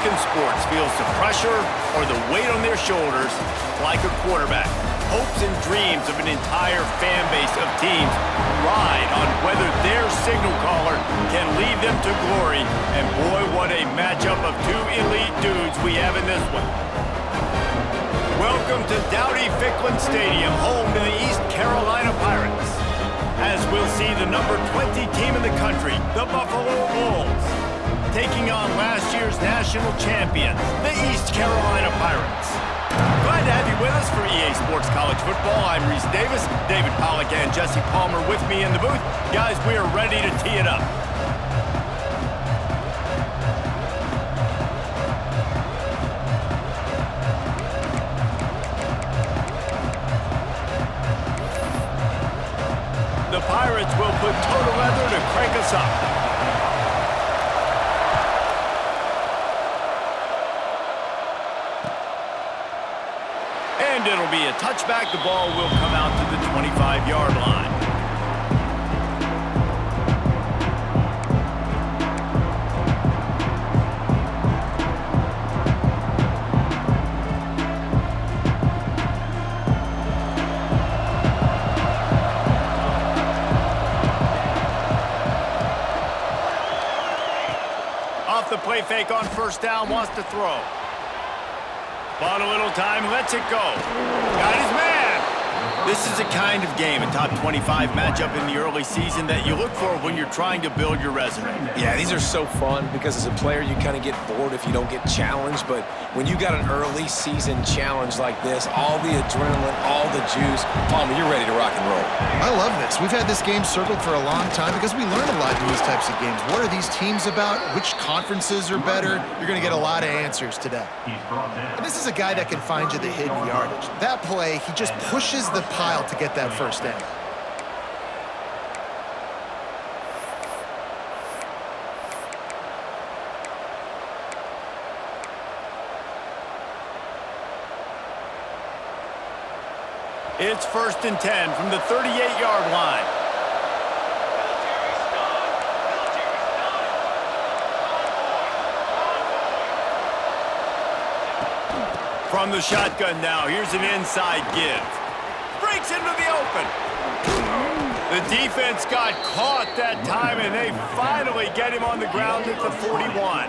American sports feels the pressure or the weight on their shoulders like a quarterback. Hopes and dreams of an entire fan base of teams ride on whether their signal caller can lead them to glory. And boy, what a matchup of two elite dudes we have in this one. Welcome to Dowdy-Ficklin Stadium, home to the East Carolina Pirates, as we'll see the number 20 team in the country, the Buffalo Bulls, taking on last year's national champions, the East Carolina Pirates. Glad to have you with us for EA Sports College Football. I'm Reese Davis, David Pollack and Jesse Palmer with me in the booth. Guys, we are ready to tee it up. The Pirates will put total leather to crank us up. And it'll be a touchback. The ball will come out to the 25-yard line. Off the play fake on first down, wants to throw. Bought a little time, lets it go. Got his man. This is the kind of game, a top 25 matchup in the early season that you look for when you're trying to build your resume. Yeah, these are so fun because as a player, you kind of get bored if you don't get challenged. But when you got an early season challenge like this, all the adrenaline, all the juice, Palmer, you're ready to rock and roll. I love this. We've had this game circled for a long time because we learn a lot in these types of games. What are these teams about? Which conferences are better? You're going to get a lot of answers today. And this is a guy that can find you the hidden yardage. That play, he just pushes the pile to get that first down. It's 1st and 10 from the 38-yard line. From the shotgun now, here's an inside give. Breaks into the open. The defense got caught that time, and they finally get him on the ground at the 41.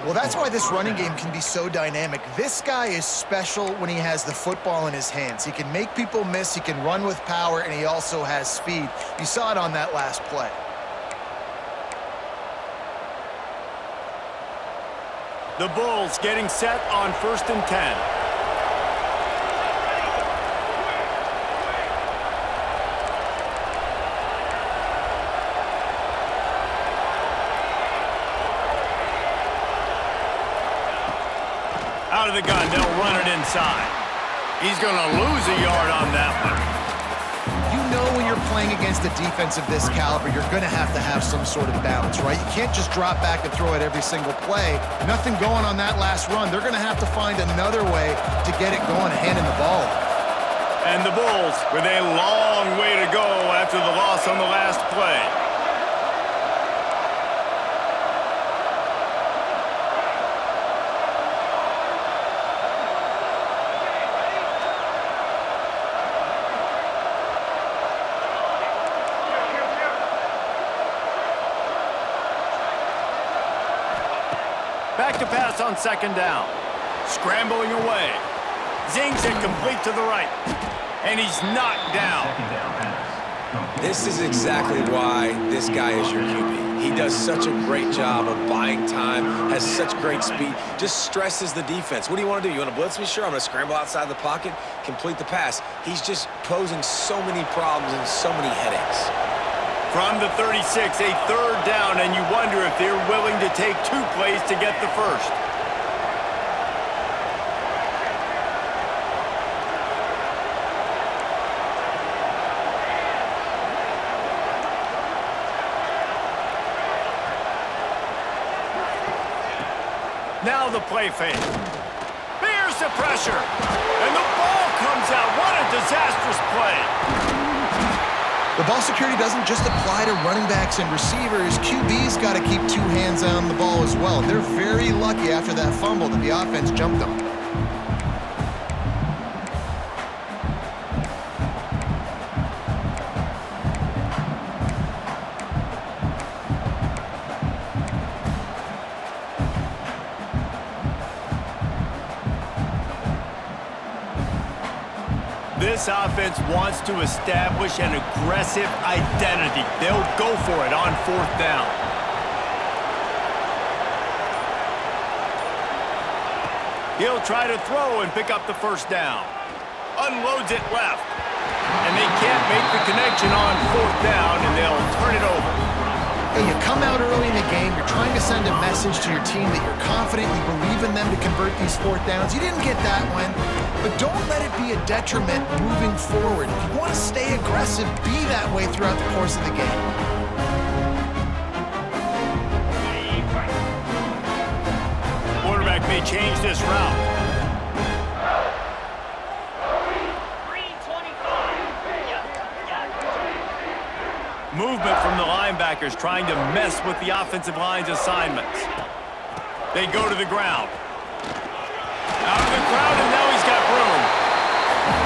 Well, that's why this running game can be so dynamic. This guy is special when he has the football in his hands. He can make people miss, he can run with power, and he also has speed. You saw it on that last play. The Bulls getting set on 1st and 10. Out of the gun, they'll run it inside. He's going to lose a yard on that one. You know when you're playing against a defense of this caliber, you're going to have some sort of balance, right? You can't just drop back and throw it every single play. Nothing going on that last run. They're going to have to find another way to get it going, handing the ball off. And the Bulls with a long way to go after the loss on the last play. Back to pass on 2nd down. Scrambling away. Zings it complete to the right. And he's knocked down. This is exactly why this guy is your QB. He does such a great job of buying time, has such great speed, just stresses the defense. What do you want to do? You want to blitz me? Sure, I'm going to scramble outside the pocket, complete the pass. He's just posing so many problems and so many headaches. From the 36, a 3rd down, and you wonder if they're willing to take 2 plays to get the first. Now the play fake. Here's the pressure. And the ball comes out. What a disastrous play. The ball security doesn't just apply to running backs and receivers. QB's got to keep 2 hands on the ball as well. They're very lucky after that fumble that the offense jumped them. This offense wants to establish an aggressive identity. They'll go for it on 4th down. He'll try to throw and pick up the 1st down. Unloads it left. And they can't make the connection on 4th down, and they'll turn it over. Hey, you come out early in the game, you're trying to send a message to your team that you're confident, you believe in them to convert these 4th downs. You didn't get that one, but don't let it be a detriment moving forward. If you want to stay aggressive, be that way throughout the course of the game. Quarterback may change this route. Movement from the linebackers trying to mess with the offensive line's assignments. They go to the ground. Out of the crowd, and now he's got room.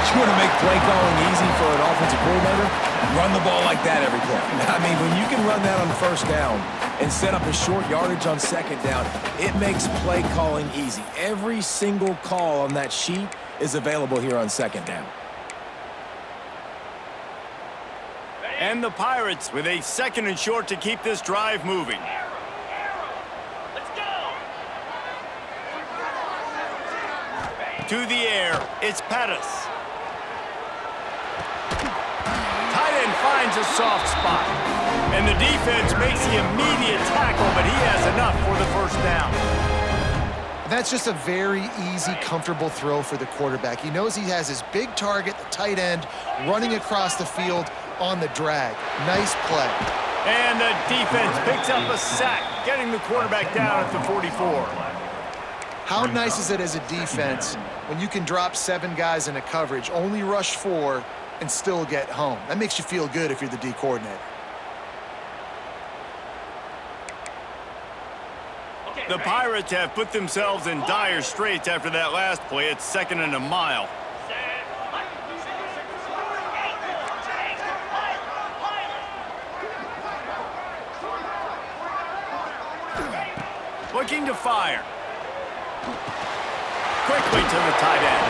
You want to make play calling easy for an offensive coordinator? Run the ball like that every play. I mean, when you can run that on 1st down and set up a short yardage on 2nd down, it makes play calling easy. Every single call on that sheet is available here on 2nd down. And the Pirates with a 2nd and short to keep this drive moving. Let's go. To the air, it's Pettis. Tight end finds a soft spot. And the defense makes the immediate tackle, but he has enough for the 1st down. That's just a very easy, comfortable throw for the quarterback. He knows he has his big target, the tight end, running across the field on the drag. Nice play. And the defense picks up a sack, getting the quarterback down at the 44. How nice is it as a defense when you can drop 7 guys in a coverage, only rush 4, and still get home? That makes you feel good if you're the D coordinator. The Pirates have put themselves in dire straits after that last play. It's 2nd and a mile. Looking to fire. Quickly to the tight end.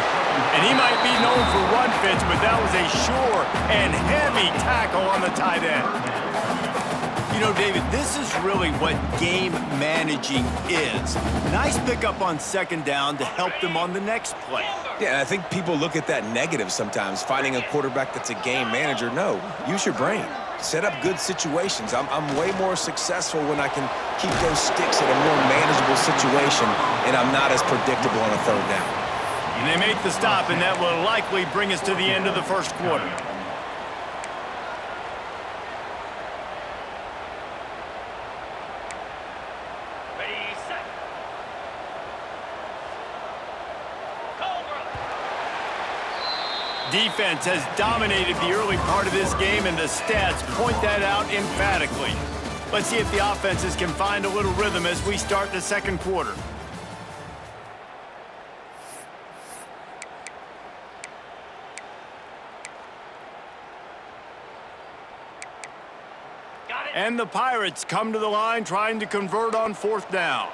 And he might be known for run fits, but that was a sure and heavy tackle on the tight end. You know, David, this is really what game managing is. Nice pickup on 2nd down to help them on the next play. Yeah, I think people look at that negative sometimes, finding a quarterback that's a game manager. No, use your brain. Set up good situations. I'm way more successful when I can keep those sticks in a more manageable situation, and I'm not as predictable on a 3rd down. And they make the stop, and that will likely bring us to the end of the 1st quarter. Defense has dominated the early part of this game, and the stats point that out emphatically. Let's see if the offenses can find a little rhythm as we start the 2nd quarter. And the Pirates come to the line trying to convert on 4th down.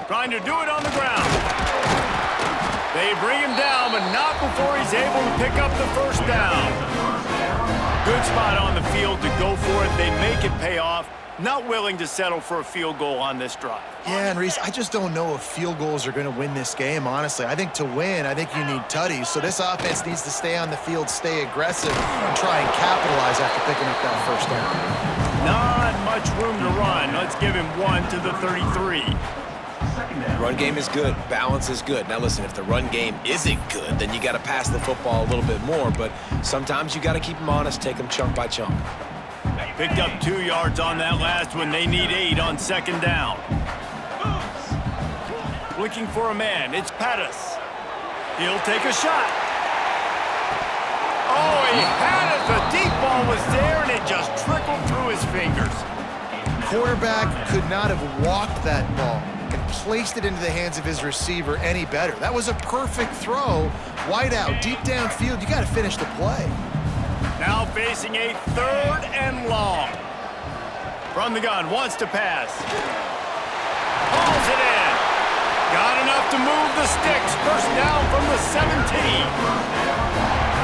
Trying to do it on the ground. They bring him down, but not before he's able to pick up the 1st down. Good spot on the field to go for it. They make it pay off. Not willing to settle for a field goal on this drive. Yeah, and Reese, I just don't know if field goals are going to win this game, honestly. I think to win, I think you need tutties. So this offense needs to stay on the field, stay aggressive, and try and capitalize after picking up that 1st down. Not much room to run. Let's give him 1 to the 33. Run game is good. Balance is good. Now listen, if the run game isn't good, then you got to pass the football a little bit more. But sometimes you got to keep them honest, take them chunk by chunk. Picked up 2 yards on that last one. They need 8 on 2nd down. Looking for a man. It's Pettis. He'll take a shot. Oh, he had it. The deep ball was there, and it just trickled through his fingers. Quarterback could not have walked that ball and placed it into the hands of his receiver any better. That was a perfect throw. Wide out, deep downfield. You got to finish the play. Now facing a 3rd and long. From the gun, wants to pass. Hauls it in. Got enough to move the sticks. First down from the 17.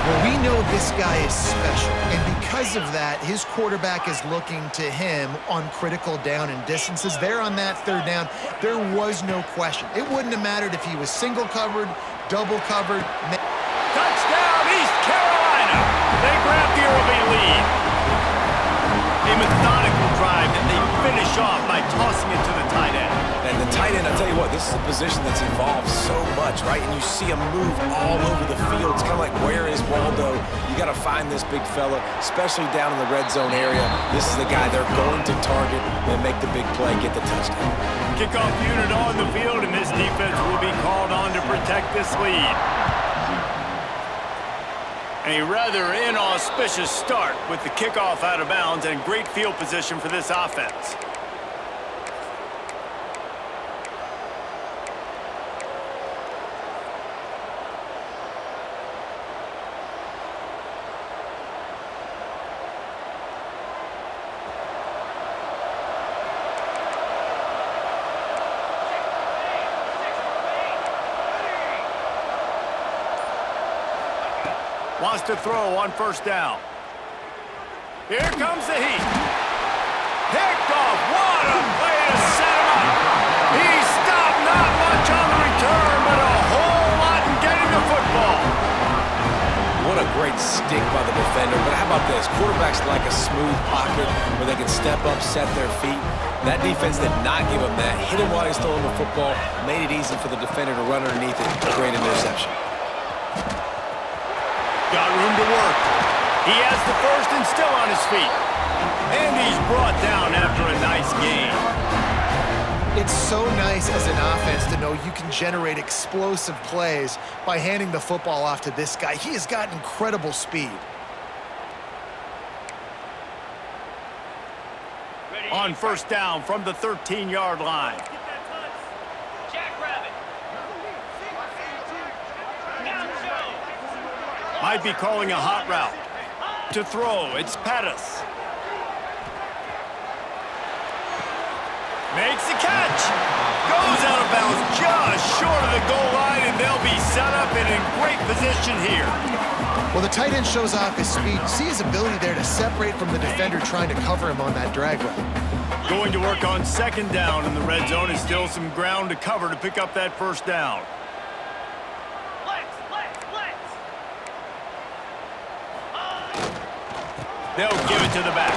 Well, we know this guy is special, and because of that, his quarterback is looking to him on critical down and distances. There on that 3rd down, there was no question. It wouldn't have mattered if he was single covered, double covered. Touchdown, East Carolina! They grab the early lead. A methodical drive that they finish off by tossing it to the tight end. And the tight end, I'll tell you what, this is a position that's evolved so much, right? And you see him move all over the field. It's kind of like, where is Waldo? You got to find this big fella, especially down in the red zone area. This is the guy they're going to target and make the big play, get the touchdown. Kickoff unit on the field, and this defense will be called on to protect this lead. A rather inauspicious start with the kickoff out of bounds and great field position for this offense. Wants to throw on 1st down. Here comes the heat. Picked off. What a play to set him up. He stopped not much on the return, but a whole lot in getting the football. What a great stick by the defender. But how about this? Quarterbacks like a smooth pocket where they can step up, set their feet. That defense did not give him that. Hit him while he's throwing the football. Made it easy for the defender to run underneath it. Great interception. Got room to work. He has the 1st and still on his feet. And he's brought down after a nice gain. It's so nice as an offense to know you can generate explosive plays by handing the football off to this guy. He has got incredible speed. On 1st down from the 13-yard line. Might be calling a hot route. To throw, it's Pettis. Makes the catch. Goes out of bounds just short of the goal line, and they'll be set up and in great position here. Well, the tight end shows off his speed. See his ability there to separate from the defender trying to cover him on that drag route. Going to work on 2nd down in the red zone, and still some ground to cover to pick up that 1st down. They'll give it to the back.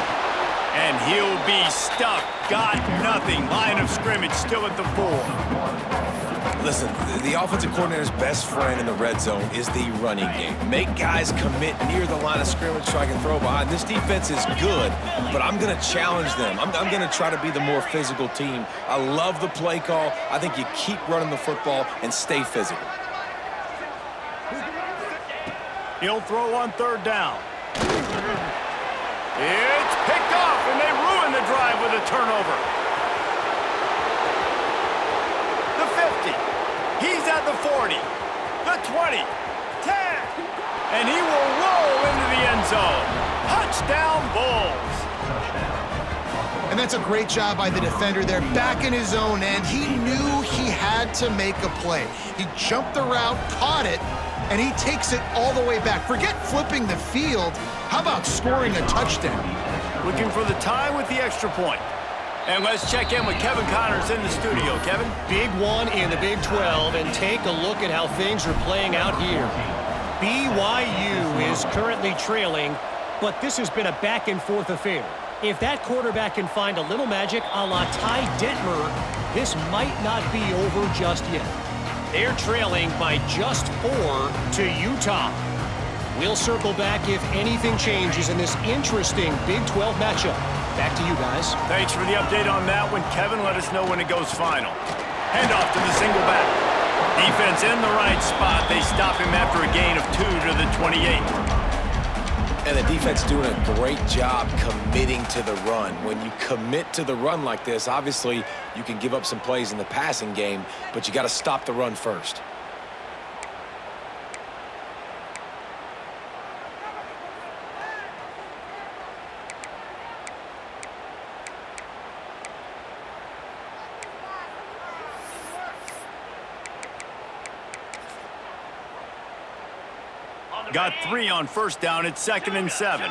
And he'll be stuck. Got nothing. Line of scrimmage still at the 4. Listen, the offensive coordinator's best friend in the red zone is the running game. Make guys commit near the line of scrimmage so I can throw behind. This defense is good, but I'm going to challenge them. I'm going to try to be the more physical team. I love the play call. I think you keep running the football and stay physical. He'll throw on 3rd down. It's picked off, and they ruin the drive with a turnover. The 50. He's at the 40. The 20. 10. And he will roll into the end zone. Touchdown, Bulls. And that's a great job by the defender there, back in his own end. He knew he had to make a play. He jumped the route, caught it, and he takes it all the way back. Forget flipping the field. How about scoring a touchdown? Looking for the tie with the extra point. And let's check in with Kevin Connors in the studio. Kevin? Big one in the Big 12, and take a look at how things are playing out here. BYU is currently trailing, but this has been a back-and-forth affair. If that quarterback can find a little magic a la Ty Detmer, this might not be over just yet. They're trailing by just 4 to Utah. We'll circle back if anything changes in this interesting Big 12 matchup. Back to you guys. Thanks for the update on that one, Kevin. Let us know when it goes final. Handoff to the single back. Defense in the right spot. They stop him after a gain of 2 to the 28. And the defense doing a great job committing to the run. When you commit to the run like this, obviously you can give up some plays in the passing game, but you got to stop the run first. Got 3 on first down. It's 2nd and 7.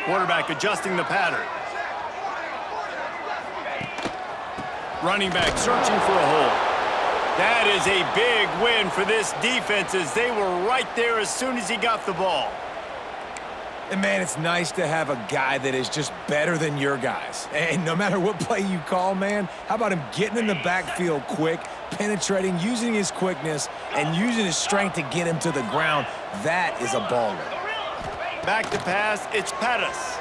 Quarterback adjusting the pattern. Running back searching for a hole. That is a big win for this defense as they were right there as soon as he got the ball. And, man, it's nice to have a guy that is just better than your guys. And no matter what play you call, man, how about him getting in the backfield quick, penetrating, using his quickness, and using his strength to get him to the ground? That is a baller. Back to pass, it's Pettis.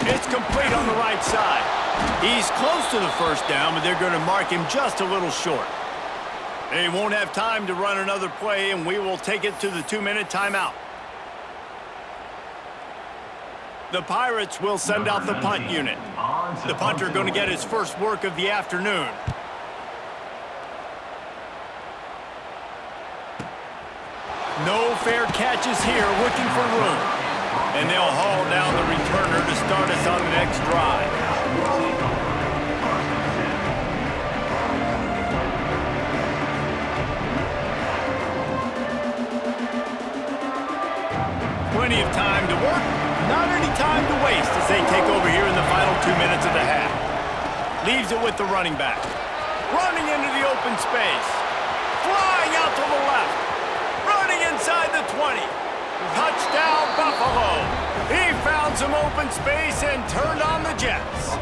It's complete on the right side. He's close to the first down, but they're going to mark him just a little short. They won't have time to run another play, and we will take it to the 2-minute timeout. The Pirates will send out the punt unit. The punter going to get his first work of the afternoon. No fair catches here, looking for room. And they'll haul down the returner to start us on the next drive. Plenty of time to work. Not any time to waste as they take over here in the final 2 minutes of the half. Leaves it with the running back. Running into the open space. Flying out to the left. Running inside the 20. Touchdown, Buffalo. He found some open space and turned on the Jets.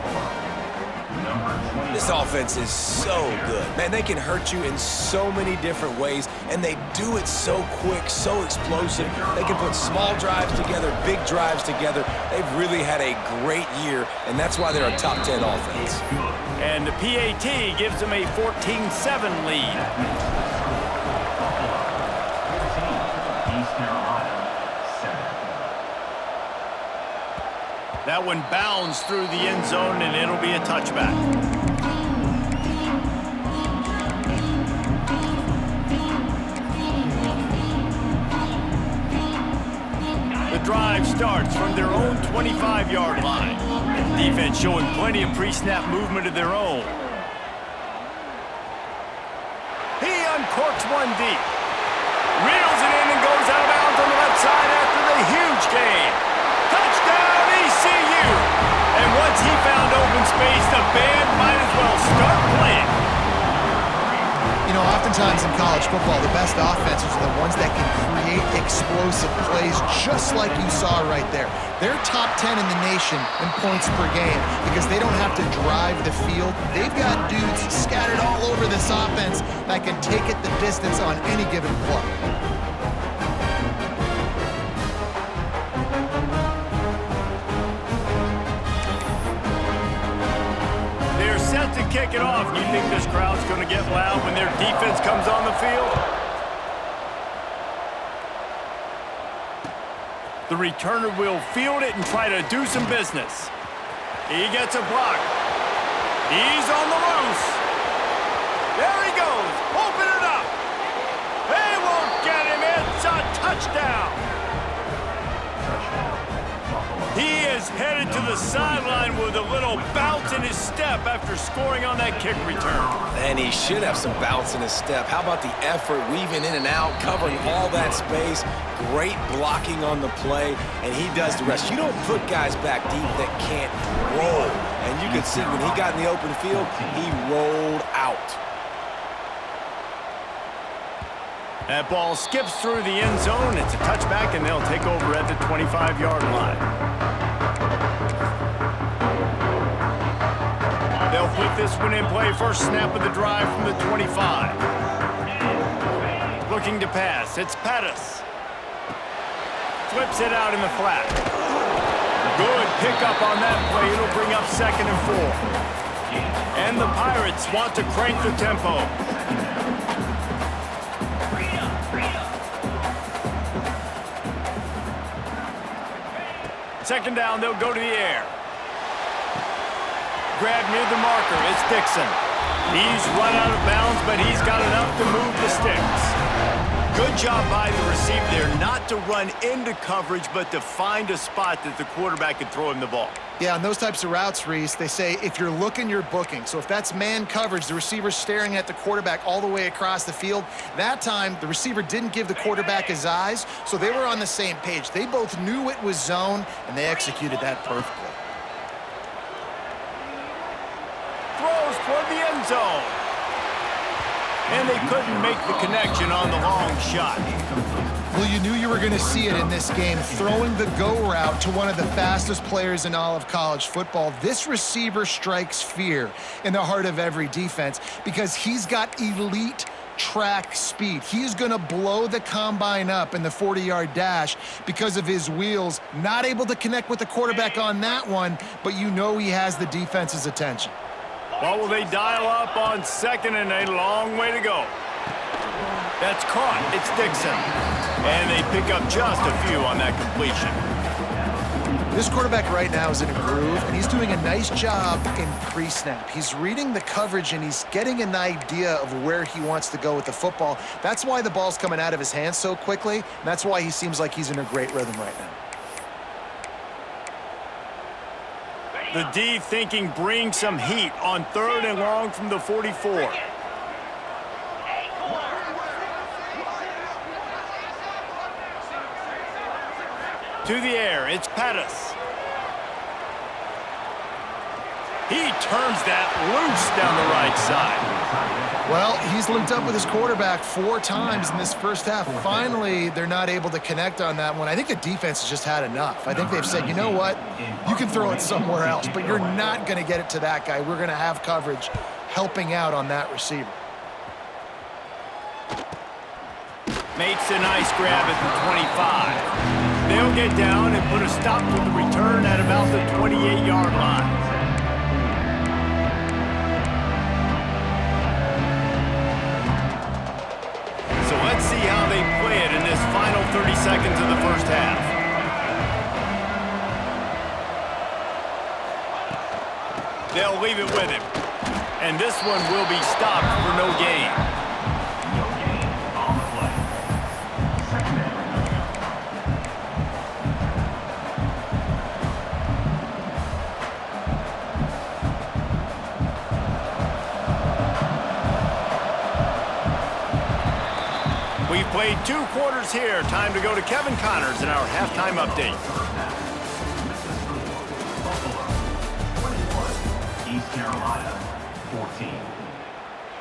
This offense is so good. Man, they can hurt you in so many different ways, and they do it so quick, so explosive. They can put small drives together, big drives together. They've really had a great year, and that's why they're a top 10 offense. And the PAT gives them a 14-7 lead. That one bounds through the end zone, and it'll be a touchback. The drive starts from their own 25-yard line. Defense showing plenty of pre-snap movement of their own. He uncorks one deep. Reels it in and goes out of bounds on the left side after the huge gain. Touchdown, ECU! And once he found open space, the band might as well start playing. You know, oftentimes in college football, the best offenses are the ones that can create explosive plays just like you saw right there. They're top 10 in the nation in points per game because they don't have to drive the field. They've got dudes scattered all over this offense that can take it the distance on any given play. To kick it off. You think this crowd's going to get loud when their defense comes on the field? The returner will field it and try to do some business. He gets a block. He's on the loose. There he goes. Open it up. They won't get him. It's a touchdown. He is headed to the sideline with a little bounce in his step after scoring on that kick return. And he should have some bounce in his step. How about the effort, weaving in and out, covering all that space, great blocking on the play, and he does the rest. You don't put guys back deep that can't roll. And you can see when he got in the open field, he rolled out. That ball skips through the end zone. It's a touchback, and they'll take over at the 25-yard line. They'll put this one in play. First snap of the drive from the 25. Looking to pass. It's Pettis. Flips it out in the flat. Good pickup on that play. It'll bring up 2nd and 4. And the Pirates want to crank the tempo. Second down, they'll go to the air. Grab near the marker, it's Dixon. He's run out of bounds, but he's got enough to move the sticks. Good job by the receiver there, not to run into coverage, but to find a spot that the quarterback can throw him the ball. Yeah, on those types of routes, Reese, they say if you're looking, you're booking. So if that's man coverage, the receiver's staring at the quarterback all the way across the field. That time, the receiver didn't give the quarterback his eyes, so they were on the same page. They both knew it was zone, and they executed that perfectly. Throws toward the end zone. And they couldn't make the connection on the long shot. Well, you knew you were going to see it in this game, throwing the go route to one of the fastest players in all of college football. This receiver strikes fear in the heart of every defense because he's got elite track speed. He's going to blow the combine up in the 40-yard dash because of his wheels. Not able to connect with the quarterback on that one, but you know he has the defense's attention. Well, will they dial up on second and a long way to go? That's caught. It's Dixon. And they pick up just a few on that completion. This quarterback right now is in a groove, and he's doing a nice job in pre-snap. He's reading the coverage, and he's getting an idea of where he wants to go with the football. That's why the ball's coming out of his hands so quickly, and that's why he seems like he's in a great rhythm right now. The D thinking bring some heat on third and long from the 44. To the air, it's Pettis. He turns that loose down the right side. Well, he's linked up with his quarterback 4 times in this first half. Finally, they're not able to connect on that one. I think the defense has just had enough. I think they've said, you know what, you can throw it somewhere else, but you're not going to get it to that guy. We're going to have coverage helping out on that receiver. Makes a nice grab at the 25. They'll get down and put a stop to the return at about the 28-yard line. So let's see how they play it in this final 30 seconds of the first half. They'll leave it with him. And this one will be stopped for no gain. We've played 2 quarters here. Time to go to Kevin Connors in our halftime update. East Carolina, 14.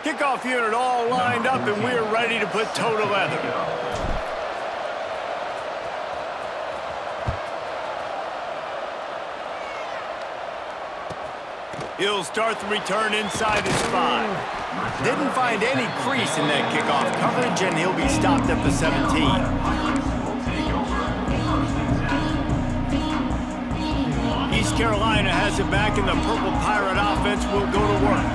Kickoff unit all lined up, and we're ready to put toe to leather. He'll start the return inside his 5. Didn't find any crease in that kickoff coverage, and he'll be stopped at the 17. East Carolina has it back, and the Purple Pirate offense will go to work.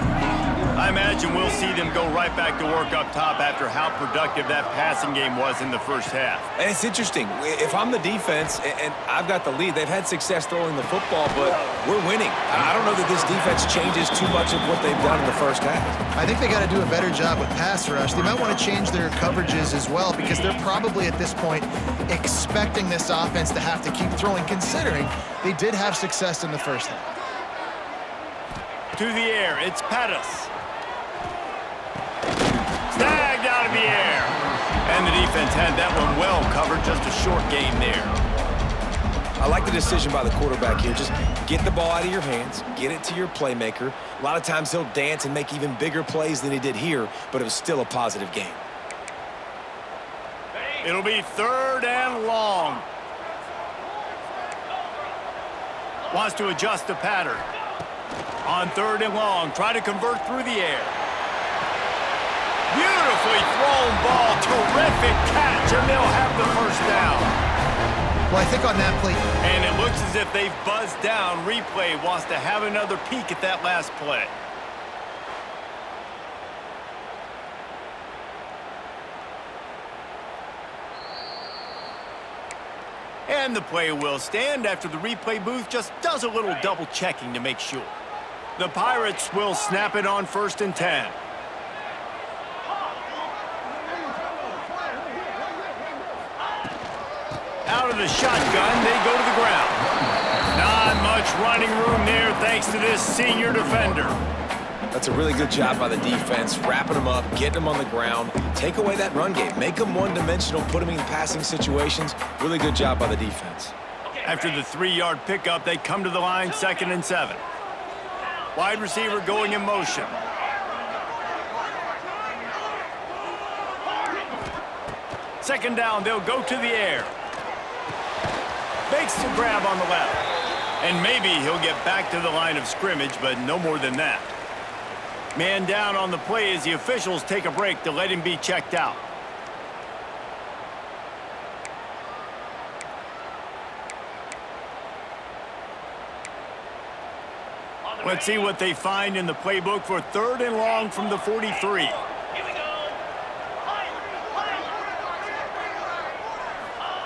I imagine we'll see them go right back to work up top after how productive that passing game was in the first half. And it's interesting. If I'm the defense and I've got the lead, they've had success throwing the football, but we're winning. I don't know that this defense changes too much of what they've done in the first half. I think they got to do a better job with pass rush. They might want to change their coverages as well because they're probably at this point expecting this offense to have to keep throwing, considering they did have success in the first half. To the air, it's Pettis. Snagged out of the air. And the defense had that one well covered, just a short gain there. I like the decision by the quarterback here. Just get the ball out of your hands, get it to your playmaker. A lot of times he'll dance and make even bigger plays than he did here, but it was still a positive game. It'll be third and long. Wants to adjust the pattern. On third and long, try to convert through the air. Beautifully thrown ball, terrific catch, and they'll have the first down. Well, I think on that play... And it looks as if they've buzzed down. Replay wants to have another peek at that last play. And the play will stand after the replay booth just does a little double checking to make sure. The Pirates will snap it on 1st and 10. Out of the shotgun, they go to the ground. Not much running room there thanks to this senior defender. That's a really good job by the defense, wrapping them up, getting them on the ground. Take away that run game. Make them one-dimensional, put them in passing situations. Really good job by the defense. After the 3-yard pickup, they come to the line, 2nd and 7. Wide receiver going in motion. Second down, they'll go to the air. Makes the grab on the left. And maybe he'll get back to the line of scrimmage, but no more than that. Man down on the play as the officials take a break to let him be checked out. Let's see what they find in the playbook for 3rd and long from the 43. Here we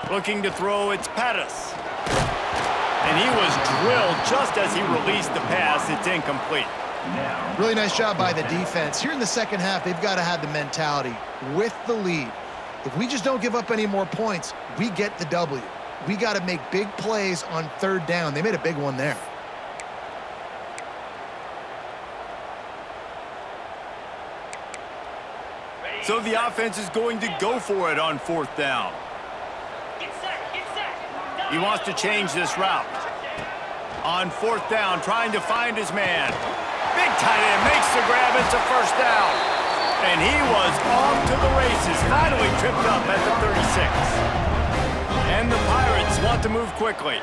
go. Looking to throw, it's Pettis. And he was drilled just as he released the pass. It's incomplete. Really nice job by the defense. Here in the second half, they've got to have the mentality with the lead. If we just don't give up any more points, we get the W. We got to make big plays on 3rd down. They made a big one there. So the offense is going to go for it on 4th down. Get set. Get set. He wants to change this route. On 4th down, trying to find his man. Big tight end makes the grab. It's a 1st down. And he was off to the races. Finally tripped up at the 36. And the Pirates want to move quickly.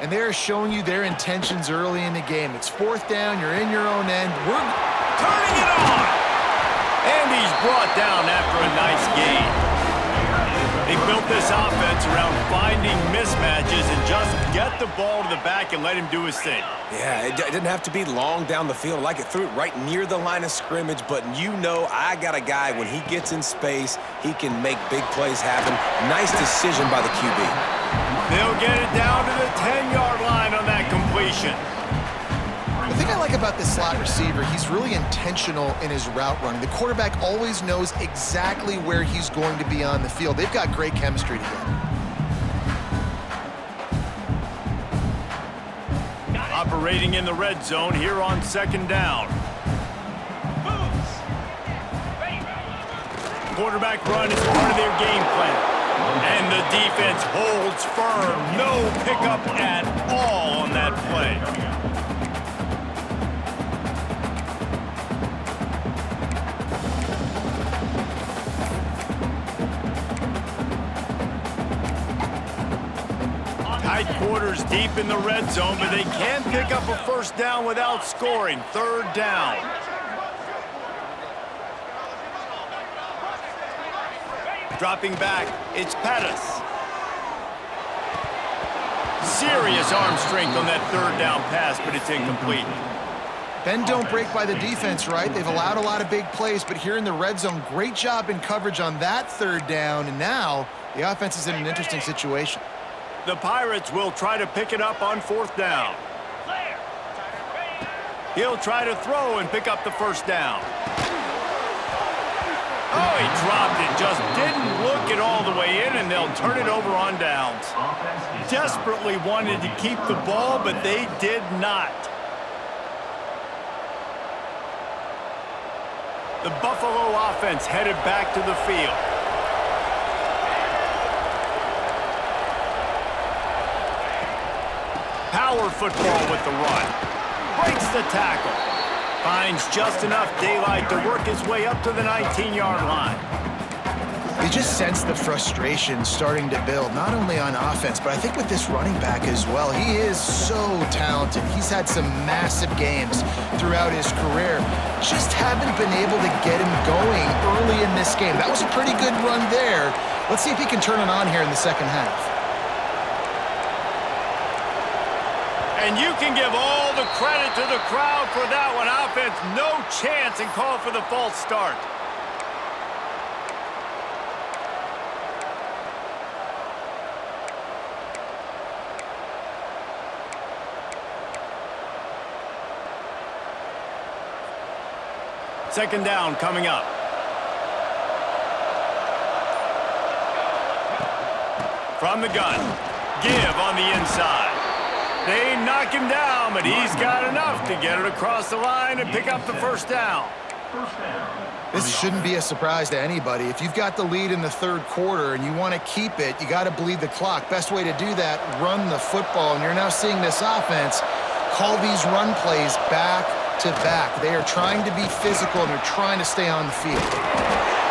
And they're showing you their intentions early in the game. It's 4th down. You're in your own end. We're Turning it on. And he's brought down after a nice gain. They built this offense around finding mismatches and just get the ball to the back and let him do his thing. Yeah, it didn't have to be long down the field. Like it threw it right near the line of scrimmage, but you know I got a guy, when he gets in space, he can make big plays happen. Nice decision by the QB. They'll get it down to the 10-yard line on that completion. The thing I like about this slot receiver, he's really intentional in his route running. The quarterback always knows exactly where he's going to be on the field. They've got great chemistry together. Operating in the red zone here on 2nd down. Quarterback run is part of their game plan. And the defense holds firm. No pickup at all on that play. Tight quarters deep in the red zone, but they can pick up a 1st down without scoring. 3rd down. Dropping back, it's Pettis. Serious arm strength on that 3rd down pass, but it's incomplete. Bend don't break by the defense, right? They've allowed a lot of big plays, but here in the red zone, great job in coverage on that 3rd down, and now the offense is in an interesting situation. The Pirates will try to pick it up on 4th down. He'll try to throw and pick up the 1st down. Oh, he dropped it. Just didn't look it all the way in, and they'll turn it over on downs. Desperately wanted to keep the ball, but they did not. The Buffalo offense headed back to the field. Power football with the run. Breaks the tackle. Finds just enough daylight to work his way up to the 19-yard line. You just sense the frustration starting to build, not only on offense, but I think with this running back as well. He is so talented. He's had some massive games throughout his career. Just haven't been able to get him going early in this game. That was a pretty good run there. Let's see if he can turn it on here in the second half. And you can give all the credit to the crowd for that one. Offense, no chance, and call for the false start. Second down coming up. From the gun. Give on the inside. They knock him down, but he's got enough to get it across the line and pick up the first down. This shouldn't be a surprise to anybody. If you've got the lead in the third quarter and you want to keep it, you got to bleed the clock. Best way to do that, run the football. And you're now seeing this offense call these run plays back to back. They are trying to be physical and they're trying to stay on the field.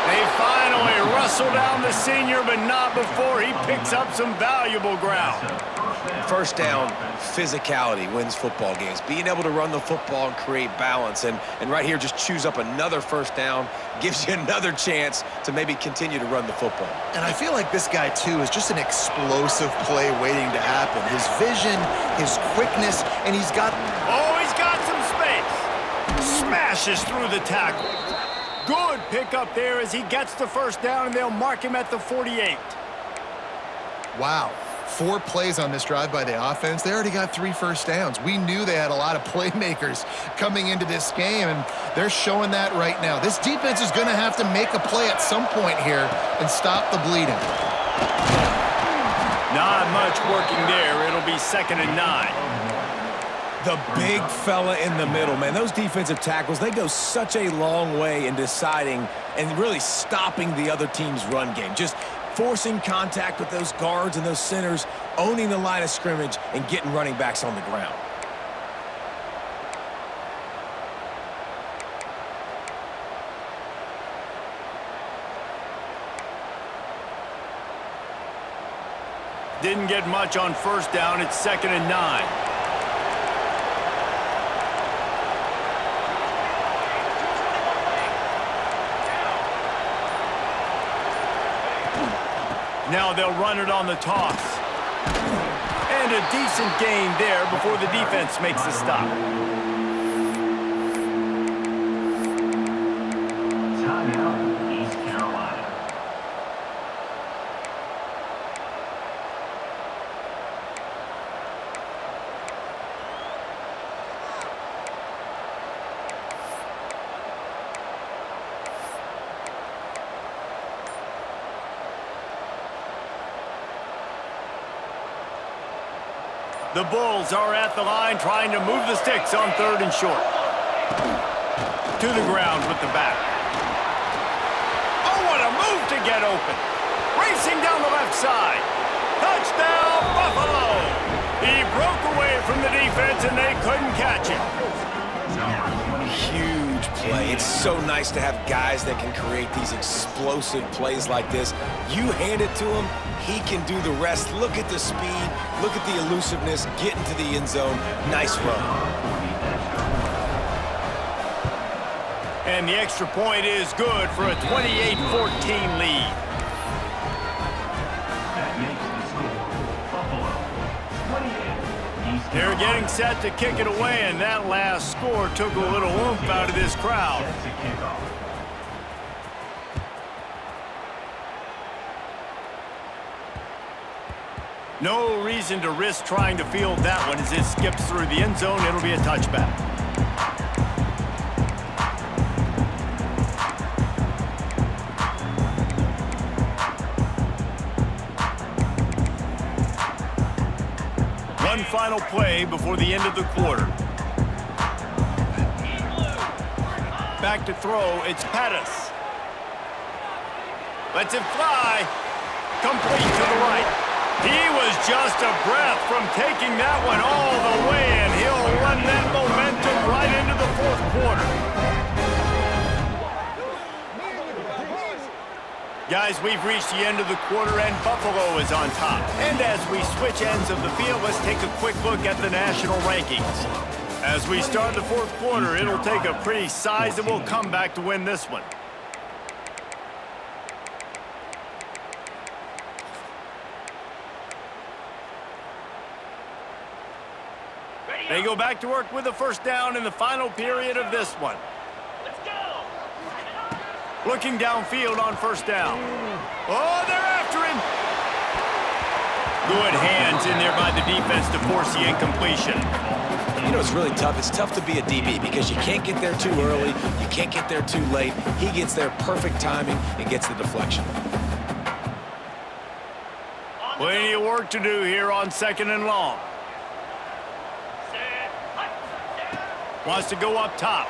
They finally wrestle down the senior, but not before he picks up some valuable ground. First down, physicality wins football games. Being able to run the football and create balance. And right here, just choose up another first down, gives you another chance to maybe continue to run the football. And I feel like this guy, too, is just an explosive play waiting to happen. His vision, his quickness, and he's got some space. Smashes through the tackle. Good pickup there as he gets the first down, and they'll mark him at the 48. Wow. 4 plays on this drive by the offense. They already got 3 first downs. We knew they had a lot of playmakers coming into this game, and they're showing that right now. This defense is going to have to make a play at some point here and stop the bleeding. Not much working there. It'll be 2nd and 9. The big fella in the middle, man. Those defensive tackles, they go such a long way in deciding and really stopping the other team's run game. Just forcing contact with those guards and those centers, owning the line of scrimmage, and getting running backs on the ground. Didn't get much on first down. It's 2nd and 9. Now they'll run it on the toss. And a decent gain there before the defense makes the stop. Timeout, East Carolina. The Bulls are at the line trying to move the sticks on 3rd and short. To the ground with the back. Oh, what a move to get open. Racing down the left side. Touchdown, Buffalo. He broke away from the defense and they couldn't catch him. Huge play. It's so nice to have guys that can create these explosive plays like this. You hand it to him, he can do the rest. Look at the speed. Look at the elusiveness. Get into the end zone. Nice run. And the extra point is good for a 28-14 lead. That makes the score Buffalo 28. East They're Carolina. getting set to kick it away, and that last score took a little oomph out of this crowd. Set to kick off. No reason to risk trying to field that one as it skips through the end zone. It'll be a touchback. One final play before the end of the quarter. Back to throw, it's Pettis. Lets it fly. Complete to the right. He was just a breath from taking that one all the way, and he'll run that momentum right into the 4th quarter. Guys, we've reached the end of the quarter, and Buffalo is on top. And as we switch ends of the field, let's take a quick look at the national rankings. As we start the 4th quarter, it'll take a pretty sizable comeback to win this one. They go back to work with a first down in the final period of this one. Let's go. Looking downfield on first down. Oh, they're after him. Good hands in there by the defense to force the incompletion. You know, it's really tough. It's tough to be a DB because you can't get there too early. You can't get there too late. He gets there perfect timing and gets the deflection. Plenty of work to do here on 2nd and long. Wants to go up top.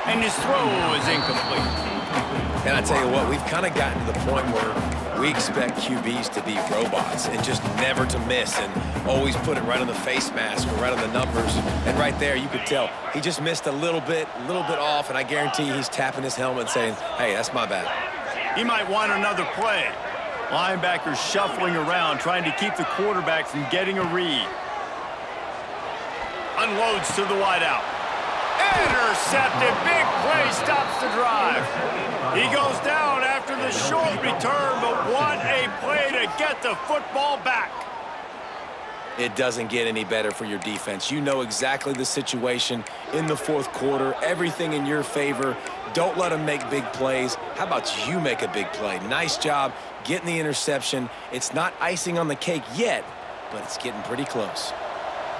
And his throw is incomplete. And I tell you what, we've kind of gotten to the point where we expect QBs to be robots and just never to miss and always put it right on the face mask or right on the numbers. And right there, you could tell he just missed a little bit off, and I guarantee he's tapping his helmet saying, hey, that's my bad. He might want another play. Linebackers shuffling around, trying to keep the quarterback from getting a read. Unloads to the wideout. Intercepted. Big play stops the drive. He goes down after the short return, but what a play to get the football back. It doesn't get any better for your defense. You know exactly the situation in the 4th quarter, everything in your favor. Don't let them make big plays. How about you make a big play? Nice job getting the interception. It's not icing on the cake yet, but it's getting pretty close.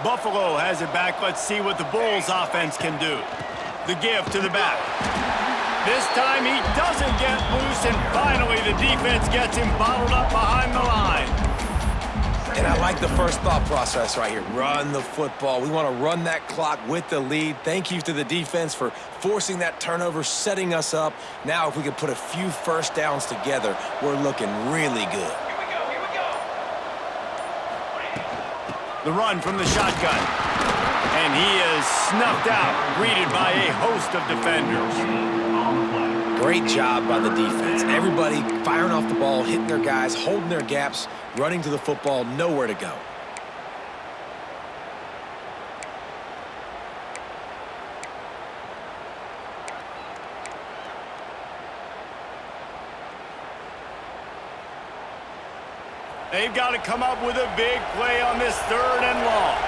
Buffalo has it back. Let's see what the Bulls offense can do. The give to the back. This time he doesn't get loose, and finally the defense gets him bottled up behind the line. And I like the first thought process right here. Run the football. We want to run that clock with the lead. Thank you to the defense for forcing that turnover, setting us up. Now if we could put a few first downs together, we're looking really good. The run from the shotgun. And he is snuffed out, greeted by a host of defenders. Great job by the defense. Everybody firing off the ball, hitting their guys, holding their gaps, running to the football, nowhere to go. They've got to come up with a big play on this 3rd and long.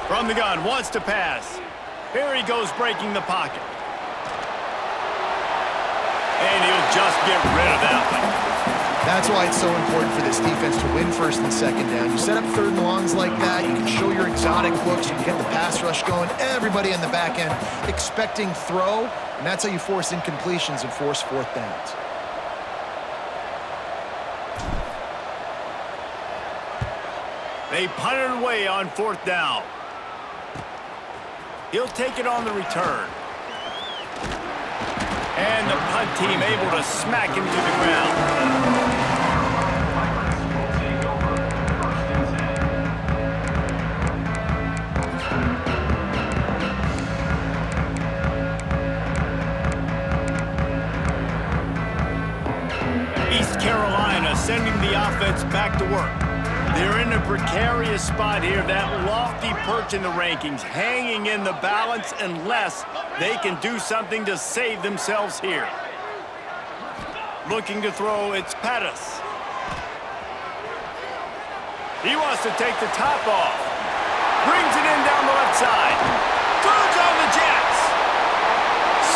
From the gun, wants to pass. Here he goes, breaking the pocket. And he'll just get rid of that one. That's why it's so important for this defense to win 1st and 2nd down. You set up 3rd and longs like that, you can show your exotic looks, you can get the pass rush going, everybody in the back end expecting throw, and that's how you force incompletions and force 4th downs. They punt it away on 4th down. He'll take it on the return. And the punt team able to smack him to the ground. East Carolina sending the offense back to work. They're in a precarious spot here, that lofty perch in the rankings, hanging in the balance unless they can do something to save themselves here. Looking to throw, it's Pettis. He wants to take the top off. Brings it in down the left side. Throws on the Jets.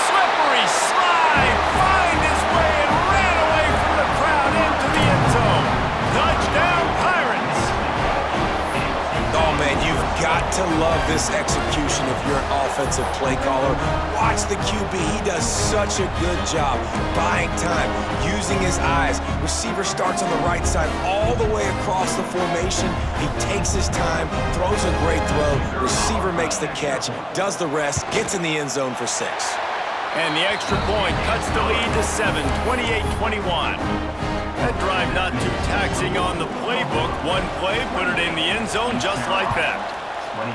Slippery slide. Find his way and ran away from the crowd into the end zone. Touchdown, Pirates. Oh, man, you've got to love this execution if you're an offensive play caller. Watch the QB. He does such a good job buying time, using his eyes. Receiver starts on the right side all the way across the formation. He takes his time, throws a great throw. Receiver makes the catch, does the rest, gets in the end zone for 6. And the extra point cuts the lead to 7, 28-21. That drive not too taxing on the playbook. One play, put it in the end zone just like that. 21.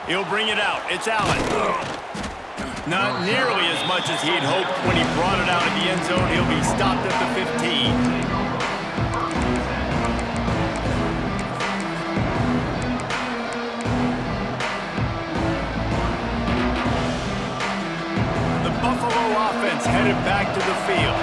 He'll bring it out. It's Allen. Not nearly as much as he'd hoped when he brought it out of the end zone. He'll be stopped at the 15. Headed back to the field.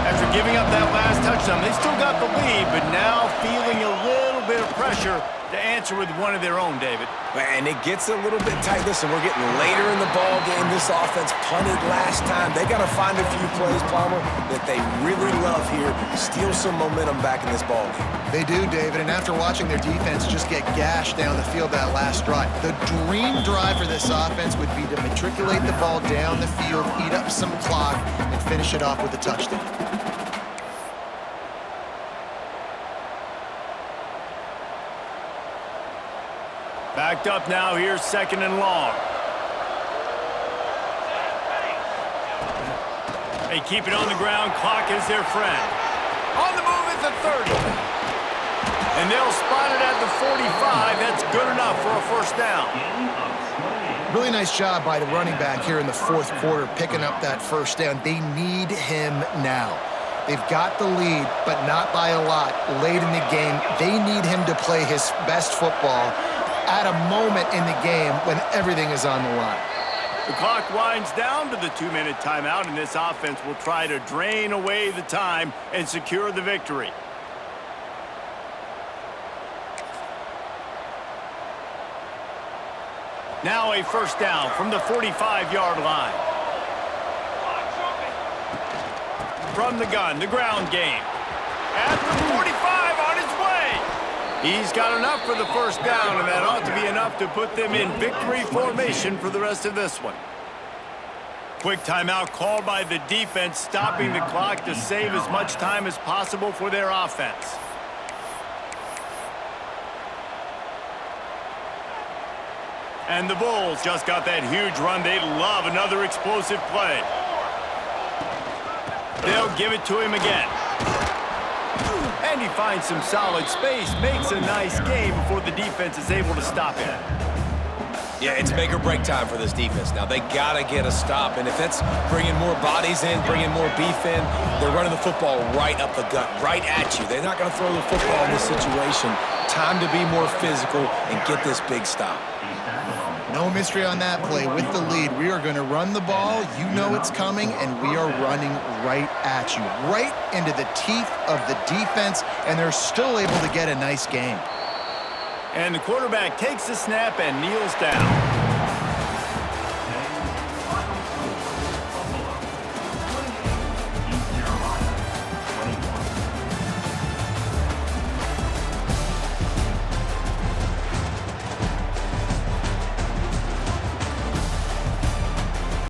After giving up that last touchdown, they still got the lead, but now feeling a little bit of pressure to answer with one of their own, David. And it gets a little bit tight. Listen, we're getting later in the ball game. This offense punted last time. They got to find a few plays, Palmer, that they really love here. Steal some momentum back in this ball game. They do, David, and after watching their defense just get gashed down the field that last drive, the dream drive for this offense would be to matriculate the ball down the field, eat up some clock, and finish it off with a touchdown. Backed up now, here's 2nd and long. They keep it on the ground, clock is their friend. On the move at the 30. And they'll spot it at the 45. That's good enough for a first down. Really nice job by the running back here in the 4th quarter, picking up that first down. They need him now. They've got the lead, but not by a lot. Late in the game, they need him to play his best football at a moment in the game when everything is on the line. The clock winds down to the 2-minute timeout, and this offense will try to drain away the time and secure the victory. Now a first down from the 45-yard line. From the gun, the ground game. At the 45, on his way. He's got enough for the first down, and that ought to be enough to put them in victory formation for the rest of this one. Quick timeout called by the defense, stopping the clock to save as much time as possible for their offense. And the Bulls just got that huge run. They'd love another explosive play. They'll give it to him again. And he finds some solid space, makes a nice game before the defense is able to stop him. Yeah, it's make or break time for this defense now. They got to get a stop, and if that's bringing more bodies in, bringing more beef in, they're running the football right up the gut, right at you. They're not going to throw the football in this situation. Time to be more physical and get this big stop. No mystery on that play. With the lead, we are going to run the ball. You know it's coming, and we are running right at you, right into the teeth of the defense, and they're still able to get a nice game. And the quarterback takes the snap and kneels down.